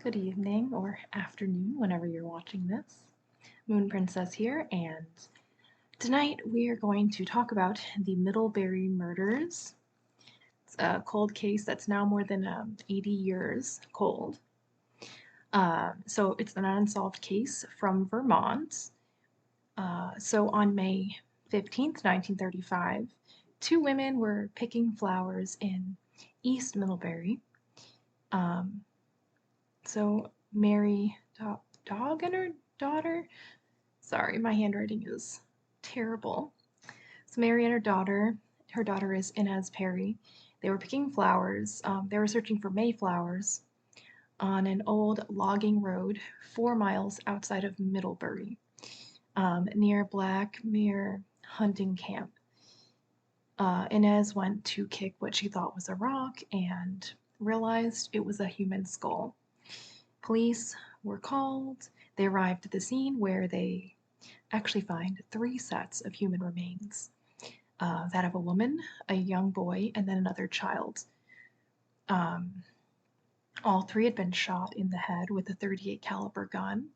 Good evening or afternoon, whenever you're watching this. Moon Princess here, and tonight we are going to talk about the Middlebury murders. It's a cold case that's now more than 80 years cold. So it's an unsolved case from Vermont. So on May 15th, 1935, two women were picking flowers in East Middlebury. So Mary Dog and her daughter. Sorry, my handwriting is terrible. So Mary and her daughter is Inez Perry. They were picking flowers. They were searching for mayflowers on an old logging road 4 miles outside of Middlebury, near Blackmere hunting camp. Inez went to kick what she thought was a rock and realized it was a human skull. Police were called. They arrived at the scene where they actually find 3 sets of human remains, that of a woman, a young boy, and then another child. All 3 had been shot in the head with a .38 caliber gun,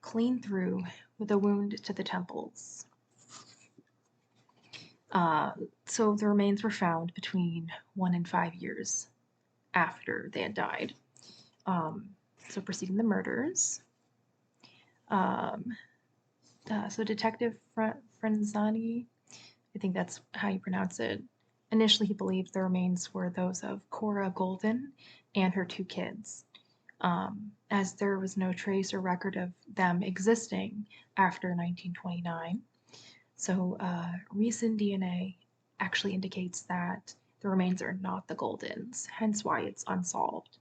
clean through, with a wound to the temples. So the remains were found between 1 and 5 years after they had died. So proceeding the murders. So Detective Frenzani, I think that's how you pronounce it, initially he believed the remains were those of Cora Golden and her 2 kids, as there was no trace or record of them existing after 1929. So recent DNA actually indicates that the remains are not the Goldens, hence why it's unsolved.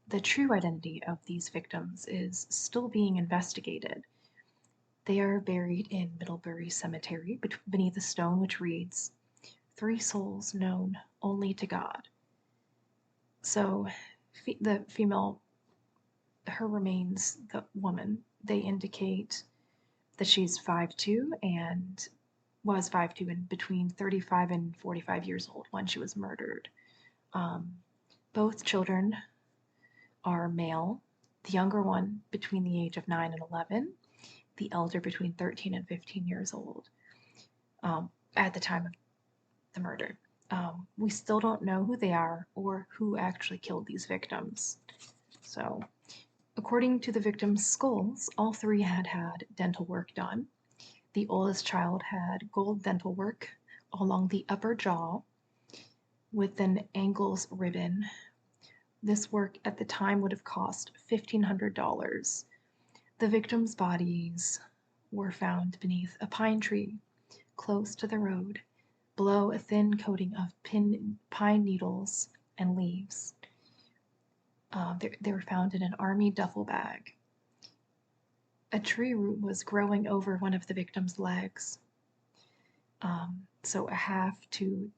The true identity of these victims is still being investigated. They are buried in Middlebury Cemetery beneath a stone which reads, 3 souls known only to God. So the female, her remains, the woman, they indicate that she's 5'2" and was 5'2" and between 35 and 45 years old when she was murdered. Both children are male, the younger one between the age of 9 and 11, the elder between 13 and 15 years old, at the time of the murder. We still don't know who they are or who actually killed these victims. So, according to the victims' skulls, all 3 had had dental work done. The oldest child had gold dental work along the upper jaw with an Angles ribbon. This work at the time would have cost $1,500. The victims' bodies were found beneath a pine tree close to the road, below a thin coating of pine needles and leaves. They were found in an army duffel bag. A tree root was growing over one of the victims' legs, so a 1/2 to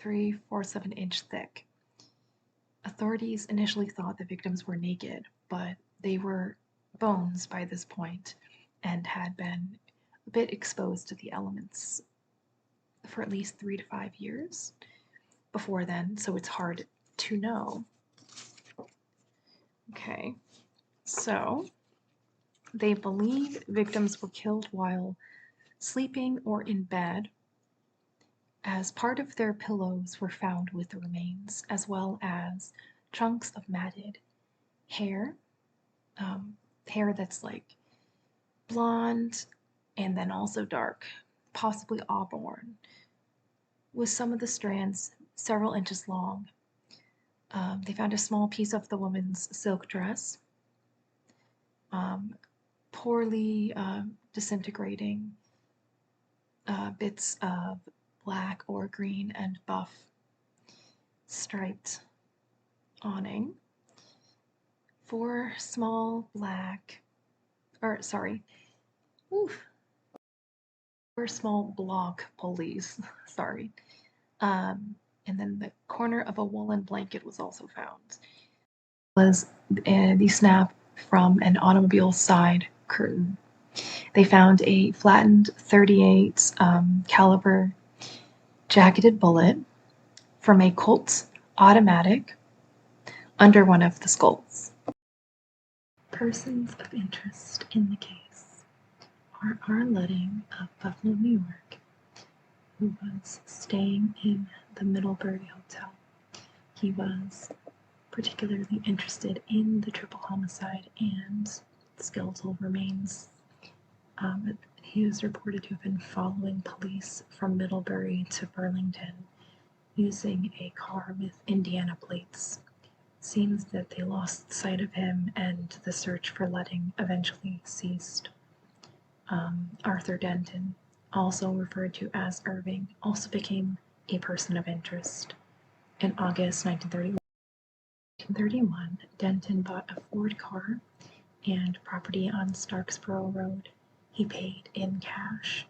3/4 of an inch thick. Authorities initially thought the victims were naked, but they were bones by this point and had been a bit exposed to the elements for at least 3 to 5 years before then, so it's hard to know. Okay, so they believe victims were killed while sleeping or in bed, as part of their pillows were found with the remains, as well as chunks of matted hair, hair that's like blonde and then also dark, possibly auburn, with some of the strands several inches long. They found a small piece of the woman's silk dress, poorly disintegrating bits of black or green and buff striped awning, 4 small block pulleys, sorry. And then the corner of a woolen blanket was also found. Was the snap from an automobile side curtain. They found a flattened .38 caliber jacketed bullet from a Colt automatic under one of the skulls. Persons of interest in the case are R. Ludding of Buffalo, New York, who was staying in the Middlebury Hotel. He was particularly interested in the triple homicide and skeletal remains. He was reported to have been following police from Middlebury to Burlington using a car with Indiana plates. Seems that they lost sight of him and the search for Ludding eventually ceased. Arthur Denton, also referred to as Irving, also became a person of interest. In August 1931, Denton bought a Ford car and property on Starksboro Road. He paid in cash.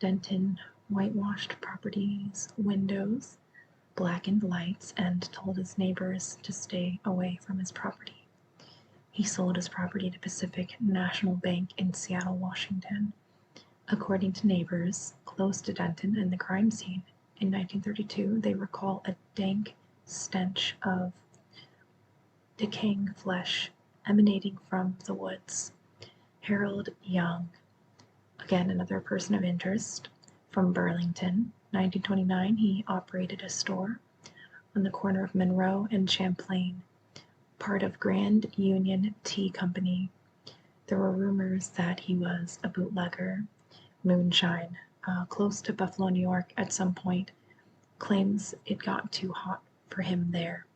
Denton whitewashed property's windows, blackened lights, and told his neighbors to stay away from his property. He sold his property to Pacific National Bank in Seattle, Washington. According to neighbors close to Denton and the crime scene in 1932, they recall a dank stench of decaying flesh emanating from the woods. Harold Young, again another person of interest, from Burlington, 1929, he operated a store on the corner of Monroe and Champlain, part of Grand Union Tea Company. There were rumors that he was a bootlegger, moonshine, close to Buffalo, New York at some point. Claims it got too hot for him there.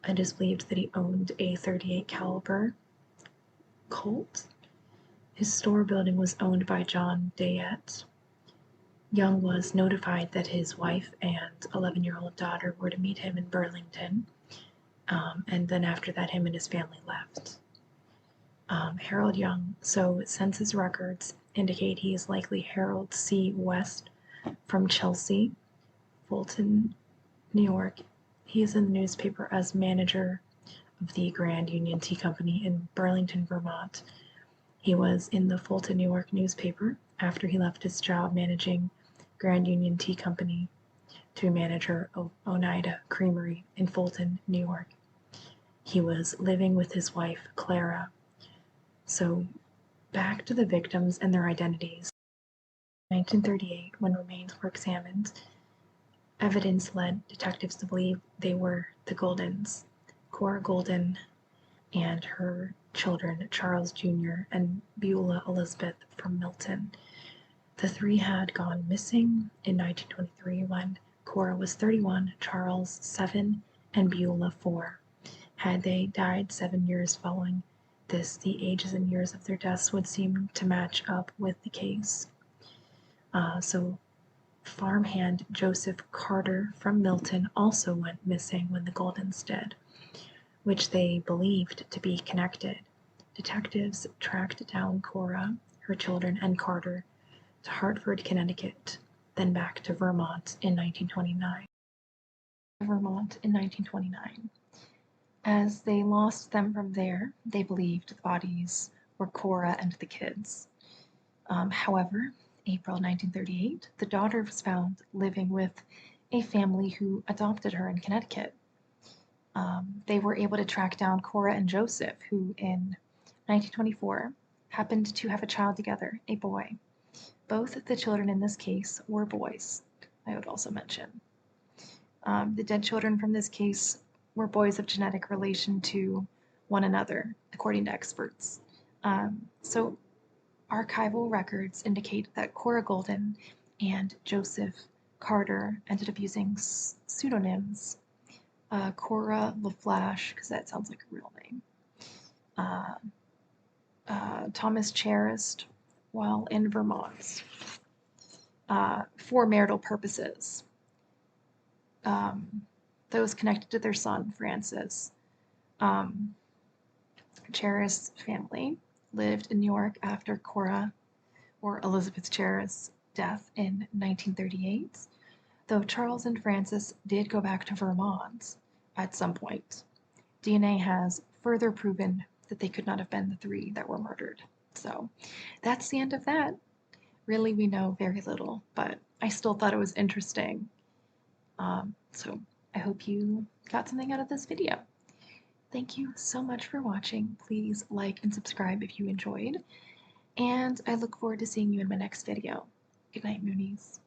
It is believed that he owned a .38 caliber Colt. His store building was owned by John Dayette. Young was notified that his wife and 11-year-old daughter were to meet him in Burlington, and then after that him and his family left. Harold Young, so census records indicate he is likely Harold C. West from Chelsea, Fulton, New York. He is in the newspaper as manager of the Grand Union Tea Company in Burlington, Vermont. He was in the Fulton, New York newspaper after he left his job managing Grand Union Tea Company to manager of Oneida Creamery in Fulton, New York. He was living with his wife, Clara. So back to the victims and their identities. In 1938, when remains were examined, evidence led detectives to believe they were the Goldens, Cora Golden and her children, Charles Jr. and Beulah Elizabeth from Milton. The three had gone missing in 1923 when Cora was 31, Charles 7, and Beulah 4. Had they died 7 years following this, the ages and years of their deaths would seem to match up with the case. So farmhand Joseph Carter from Milton also went missing when the Goldens did, which they believed to be connected. Detectives tracked down Cora, her children, and Carter to Hartford, Connecticut, then back to Vermont in 1929. As they lost them from there, they believed the bodies were Cora and the kids. However, April 1938, the daughter was found living with a family who adopted her in Connecticut. They were able to track down Cora and Joseph, who in 1924 happened to have a child together, a boy. Both the children in this case were boys, I would also mention. The dead children from this case were boys of genetic relation to one another, according to experts. So archival records indicate that Cora Golden and Joseph Carter ended up using pseudonyms. Cora LaFlash, because that sounds like a real name. Thomas Charist, while in Vermont, for marital purposes. Those connected to their son, Francis. Charist's family lived in New York after Cora, or Elizabeth Charist's, death in 1938, though Charles and Francis did go back to Vermont at some point. DNA has further proven that they could not have been the three that were murdered. So that's the end of that. Really, we know very little, but I still thought it was interesting. So I hope you got something out of this video. Thank you so much for watching. Please like and subscribe if you enjoyed, and I look forward to seeing you in my next video. Good night, Moonies.